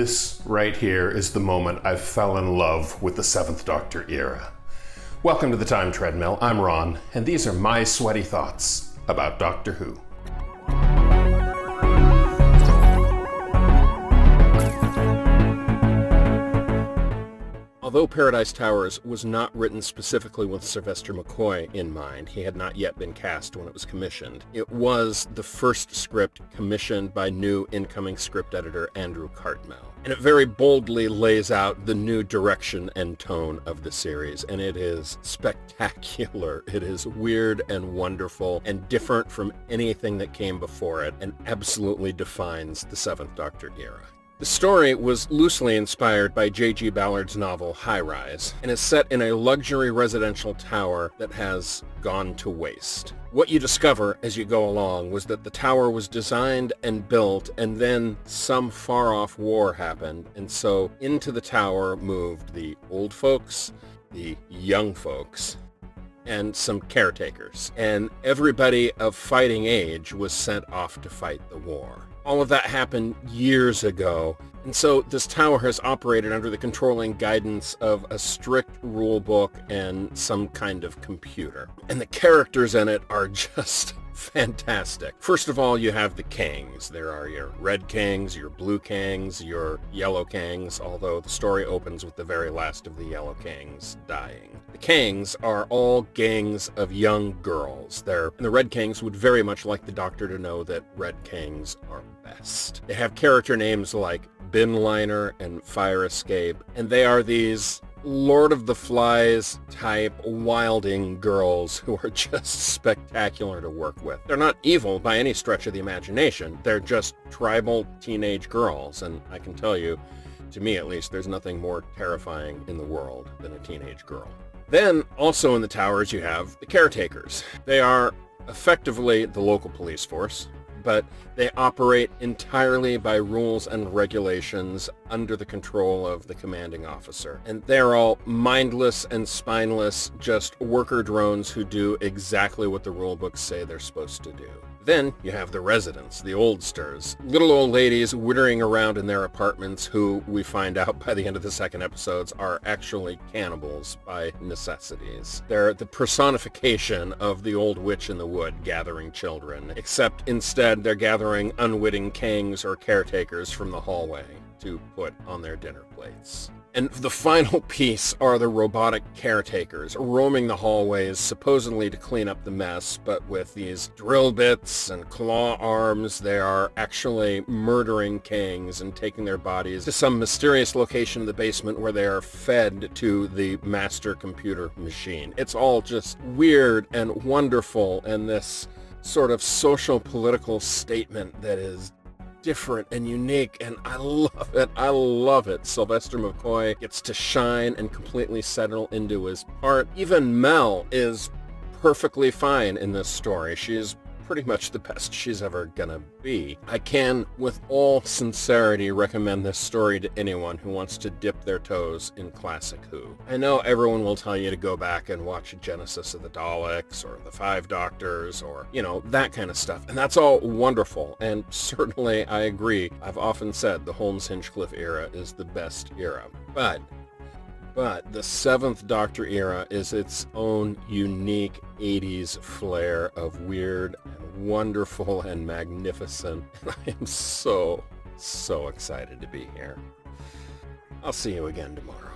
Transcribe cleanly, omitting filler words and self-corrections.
This right here is the moment I fell in love with the Seventh Doctor era. Welcome to the Time Treadmill. I'm Ron, and these are my sweaty thoughts about Doctor Who. Although Paradise Towers was not written specifically with Sylvester McCoy in mind, he had not yet been cast when it was commissioned. It was the first script commissioned by new incoming script editor Andrew Cartmel. And it very boldly lays out the new direction and tone of the series, and it is spectacular. It is weird and wonderful and different from anything that came before it, and absolutely defines the Seventh Doctor era. The story was loosely inspired by J.G. Ballard's novel High Rise, and is set in a luxury residential tower that has gone to waste. What you discover as you go along was that the tower was designed and built, and then some far-off war happened, and so into the tower moved the old folks, the young folks, and some caretakers. And everybody of fighting age was sent off to fight the war. All of that happened years ago, and so this tower has operated under the controlling guidance of a strict rule book and some kind of computer. And the characters in it are just fantastic. First of all, you have the Kangs. There are your Red Kangs, your Blue Kangs, your Yellow Kangs, although the story opens with the very last of the Yellow Kangs dying. The Kangs are all gangs of young girls. The Red Kangs would very much like the Doctor to know that Red Kangs are best. They have character names like Binliner and Fire Escape, and they are these Lord of the Flies type wilding girls who are just spectacular to work with. They're not evil by any stretch of the imagination. They're just tribal teenage girls, and I can tell you, to me at least, there's nothing more terrifying in the world than a teenage girl. Then, also in the towers, you have the caretakers. They are effectively the local police force, but they operate entirely by rules and regulations under the control of the commanding officer. And they're all mindless and spineless, just worker drones who do exactly what the rule books say they're supposed to do. Then you have the residents, the oldsters, little old ladies wittering around in their apartments who we find out by the end of the second episodes are actually cannibals by necessities. They're the personification of the old witch in the wood gathering children, except instead they're gathering unwitting Kangs or caretakers from the hallway to put on their dinner plates. And the final piece are the robotic caretakers, roaming the hallways, supposedly to clean up the mess, but with these drill bits and claw arms, they are actually murdering Kangs and taking their bodies to some mysterious location in the basement where they are fed to the master computer machine. It's all just weird and wonderful, and this sort of social political statement that is different and unique, and I love it. I love it. Sylvester McCoy gets to shine and completely settle into his part. Even Mel is perfectly fine in this story. She is pretty much the best she's ever gonna be. I can, with all sincerity, recommend this story to anyone who wants to dip their toes in classic Who. I know everyone will tell you to go back and watch Genesis of the Daleks or the Five Doctors or, you know, that kind of stuff. And that's all wonderful. And certainly I agree. I've often said the Holmes-Hinchcliffe era is the best era. But the Seventh Doctor era is its own unique 80s flair of weird and wonderful and magnificent. And I am so excited to be here. I'll see you again tomorrow.